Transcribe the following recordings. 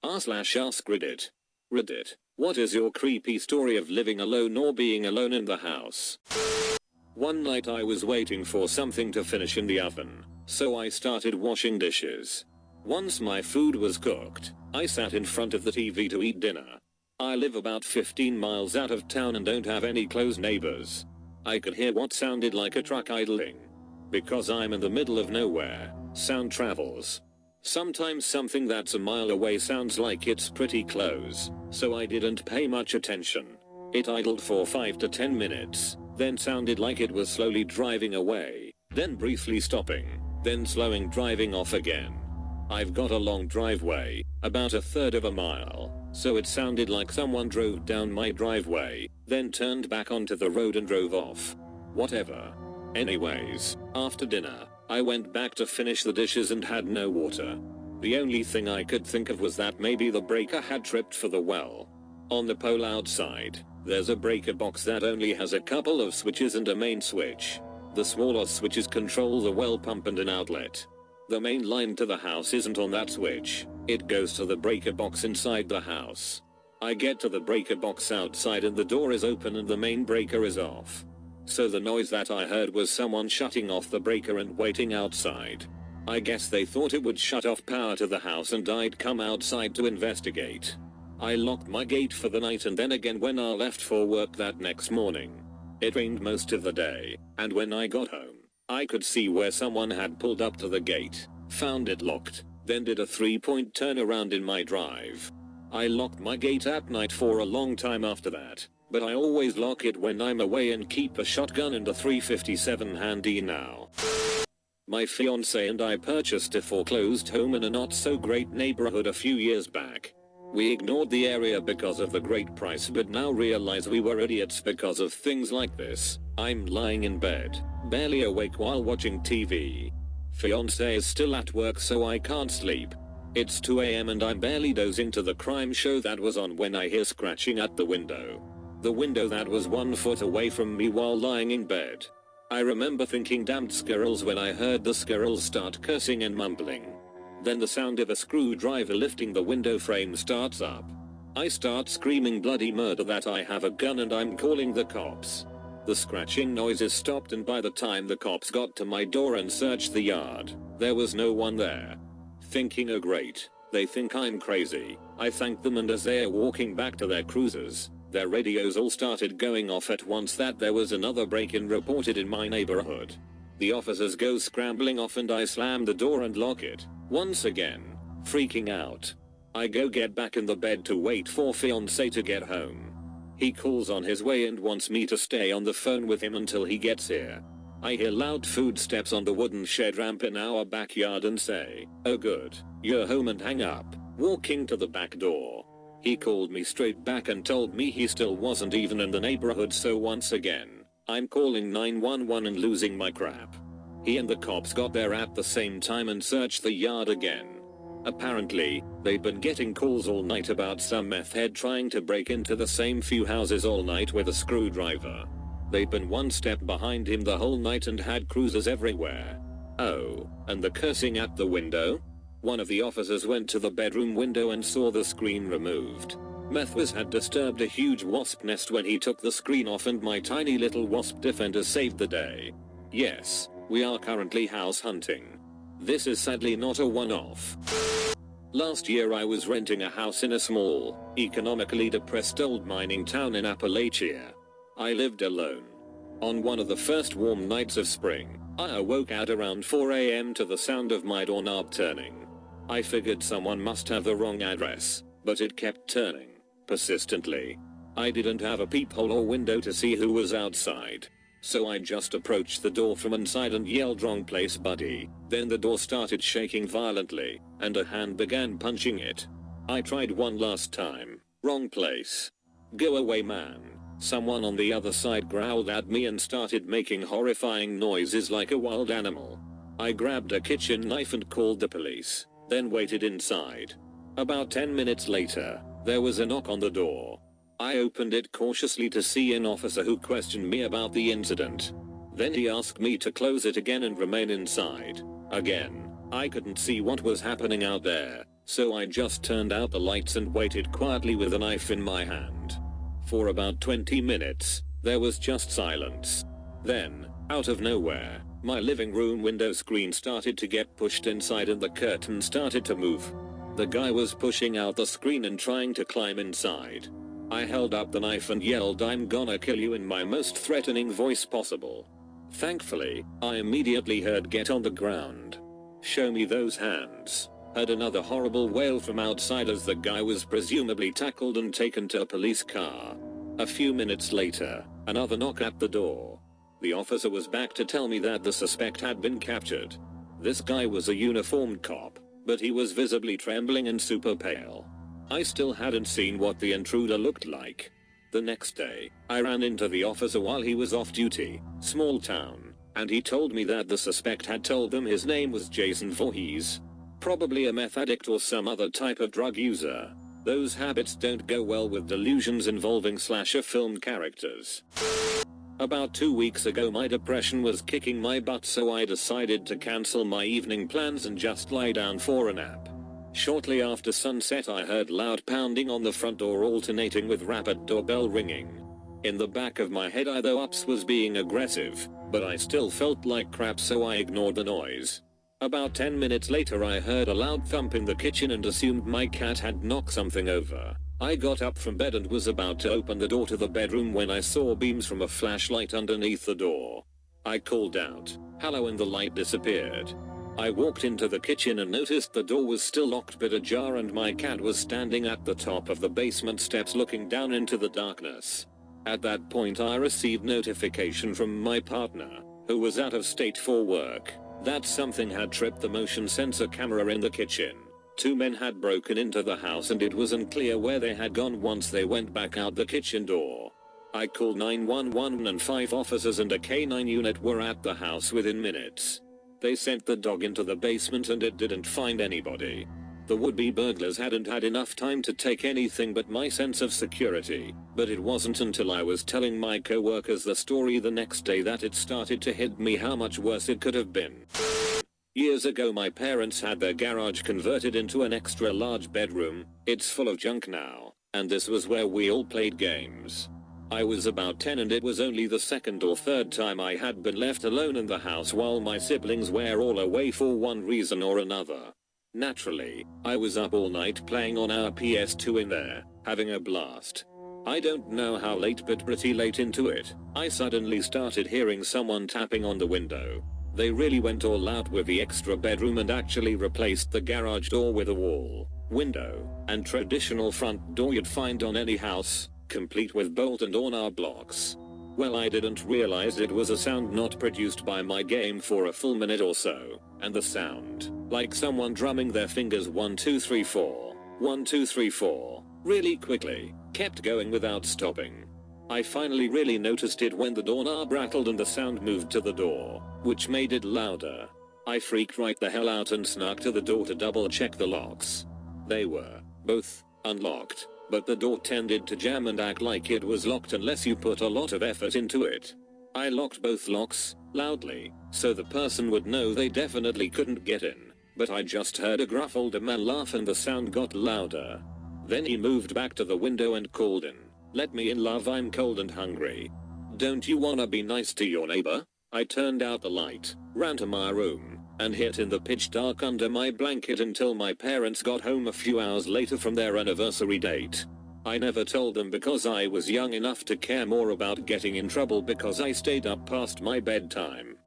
r/AskReddit. Reddit, what is your creepy story of living alone or being alone in the house? One night I was waiting for something to finish in the oven, so I started washing dishes. Once my food was cooked, I sat in front of the TV to eat dinner. I live about 15 miles out of town and don't have any close neighbors. I could hear what sounded like a truck idling. Because I'm in the middle of nowhere, sound travels. Sometimes something that's a mile away sounds like it's pretty close, so I didn't pay much attention. It idled for 5 to 10 minutes, then sounded like it was slowly driving away, then briefly stopping, then slowing driving off again. I've got a long driveway, about 1/3 of a mile, so it sounded like someone drove down my driveway, then turned back onto the road and drove off. Whatever. Anyways, after dinner, I went back to finish the dishes and had no water. The only thing I could think of was that maybe the breaker had tripped for the well. On the pole outside, there's a breaker box that only has a couple of switches and a main switch. The smaller switches control the well pump and an outlet. The main line to the house isn't on that switch, it goes to the breaker box inside the house. I get to the breaker box outside and the door is open and the main breaker is off. So the noise that I heard was someone shutting off the breaker and waiting outside. I guess they thought it would shut off power to the house and I'd come outside to investigate. I locked my gate for the night and then again when I left for work that next morning. It rained most of the day, and when I got home, I could see where someone had pulled up to the gate, found it locked, then did a 3-point turnaround in my drive. I locked my gate at night for a long time after that, but I always lock it when I'm away and keep a shotgun and a .357 handy now. My fiance and I purchased a foreclosed home in a not so great neighborhood a few years back. We ignored the area because of the great price but now realize we were idiots because of things like this. I'm lying in bed, barely awake while watching TV. Fiance is still at work so I can't sleep. It's 2 AM and I'm barely dozing to the crime show that was on when I hear scratching at the window. The window that was 1 foot away from me while lying in bed. I remember thinking damned squirrels when I heard the squirrels start cursing and mumbling. Then the sound of a screwdriver lifting the window frame starts up. I start screaming bloody murder that I have a gun and I'm calling the cops. The scratching noises stopped and by the time the cops got to my door and searched the yard, there was no one there. Thinking oh great, they think I'm crazy, I thanked them and as they're walking back to their cruisers, their radios all started going off at once that there was another break-in reported in my neighborhood. The officers go scrambling off and I slam the door and lock it, once again, freaking out. I go get back in the bed to wait for fiance to get home. He calls on his way and wants me to stay on the phone with him until he gets here. I hear loud footsteps on the wooden shed ramp in our backyard and say, oh good, you're home and hang up, walking to the back door. He called me straight back and told me he still wasn't even in the neighborhood so once again, I'm calling 911 and losing my crap. He and the cops got there at the same time and searched the yard again. Apparently, they'd been getting calls all night about some meth head trying to break into the same few houses all night with a screwdriver. They'd been one step behind him the whole night and had cruisers everywhere. Oh, and the cursing at the window? One of the officers went to the bedroom window and saw the screen removed. Methwas had disturbed a huge wasp nest when he took the screen off and my tiny little wasp defender saved the day. Yes, we are currently house hunting. This is sadly not a one-off. Last year I was renting a house in a small, economically depressed old mining town in Appalachia. I lived alone. On one of the first warm nights of spring, I awoke at around 4 AM to the sound of my doorknob turning. I figured someone must have the wrong address, but it kept turning, persistently. I didn't have a peephole or window to see who was outside. So I just approached the door from inside and yelled wrong place buddy, then the door started shaking violently, and a hand began punching it. I tried one last time, wrong place. Go away man. Someone on the other side growled at me and started making horrifying noises like a wild animal. I grabbed a kitchen knife and called the police, then waited inside. About 10 minutes later, there was a knock on the door. I opened it cautiously to see an officer who questioned me about the incident. Then he asked me to close it again and remain inside. Again, I couldn't see what was happening out there, so I just turned out the lights and waited quietly with a knife in my hand. For about 20 minutes, there was just silence. Then, out of nowhere, my living room window screen started to get pushed inside and the curtain started to move. The guy was pushing out the screen and trying to climb inside. I held up the knife and yelled, "I'm gonna kill you," in my most threatening voice possible. Thankfully, I immediately heard, "Get on the ground. Show me those hands." Heard another horrible wail from outside as the guy was presumably tackled and taken to a police car. A few minutes later, another knock at the door. The officer was back to tell me that the suspect had been captured. This guy was a uniformed cop, but he was visibly trembling and super pale. I still hadn't seen what the intruder looked like. The next day, I ran into the officer while he was off duty, small town, and he told me that the suspect had told them his name was Jason Voorhees. Probably a meth addict or some other type of drug user. Those habits don't go well with delusions involving slasher film characters. About 2 weeks ago my depression was kicking my butt, so I decided to cancel my evening plans and just lie down for a nap. Shortly after sunset I heard loud pounding on the front door alternating with rapid doorbell ringing. In the back of my head I thought Ups was being aggressive, but I still felt like crap, so I ignored the noise. About 10 minutes later I heard a loud thump in the kitchen and assumed my cat had knocked something over. I got up from bed and was about to open the door to the bedroom when I saw beams from a flashlight underneath the door. I called out, "Hello," and the light disappeared. I walked into the kitchen and noticed the door was still locked but ajar, and my cat was standing at the top of the basement steps looking down into the darkness. At that point I received notification from my partner, who was out of state for work, that something had tripped the motion sensor camera in the kitchen. 2 men had broken into the house and it was unclear where they had gone once they went back out the kitchen door. I called 911 and 5 officers and a K9 unit were at the house within minutes. They sent the dog into the basement and it didn't find anybody. The would-be burglars hadn't had enough time to take anything but my sense of security, but it wasn't until I was telling my co-workers the story the next day that it started to hit me how much worse it could have been. Years ago my parents had their garage converted into an extra large bedroom. It's full of junk now, and this was where we all played games. I was about 10 and it was only the second or third time I had been left alone in the house while my siblings were all away for one reason or another. Naturally, I was up all night playing on our PS2 in there, having a blast. I don't know how late, but pretty late into it, I suddenly started hearing someone tapping on the window. They really went all out with the extra bedroom and actually replaced the garage door with a wall, window, and traditional front door you'd find on any house, complete with bolt and door blocks. Well, I didn't realize it was a sound not produced by my game for a full minute or so, and the sound, like someone drumming their fingers 1 2 3 4, 1 2 3 4, really quickly, kept going without stopping. I finally really noticed it when the doorknob rattled and the sound moved to the door, which made it louder. I freaked right the hell out and snuck to the door to double check the locks. They were both unlocked, but the door tended to jam and act like it was locked unless you put a lot of effort into it. I locked both locks, loudly, so the person would know they definitely couldn't get in, but I just heard a gruff older man laugh and the sound got louder. Then he moved back to the window and called in, "Let me in, love, I'm cold and hungry. Don't you wanna be nice to your neighbor?" I turned out the light, ran to my room, and hid in the pitch dark under my blanket until my parents got home a few hours later from their anniversary date. I never told them because I was young enough to care more about getting in trouble because I stayed up past my bedtime.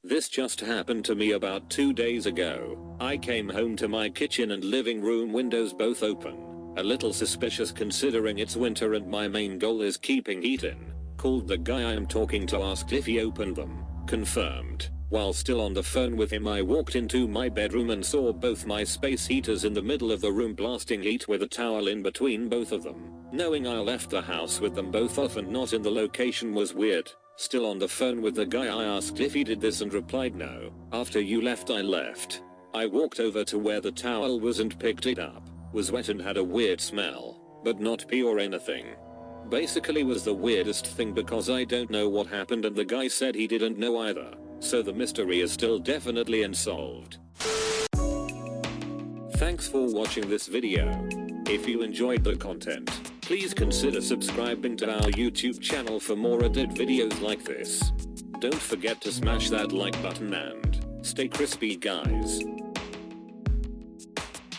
This just happened to me about 2 days ago. I came home to my kitchen and living room windows both open. A little suspicious considering it's winter and my main goal is keeping heat in. Called the guy I'm talking to, asked if he opened them. Confirmed. While still on the phone with him, I walked into my bedroom and saw both my space heaters in the middle of the room blasting heat with a towel in between both of them. Knowing I left the house with them both off and not in the location was weird. Still on the phone with the guy, I asked if he did this and replied no. After you left, I left. I walked over to where the towel was and picked it up. Was wet and had a weird smell, but not pee or anything. Basically was the weirdest thing because I don't know what happened and the guy said he didn't know either. So the mystery is still definitely unsolved. Thanks for watching this video. If you enjoyed the content, please consider subscribing to our YouTube channel for more Reddit videos like this. Don't forget to smash that like button and stay crispy, guys.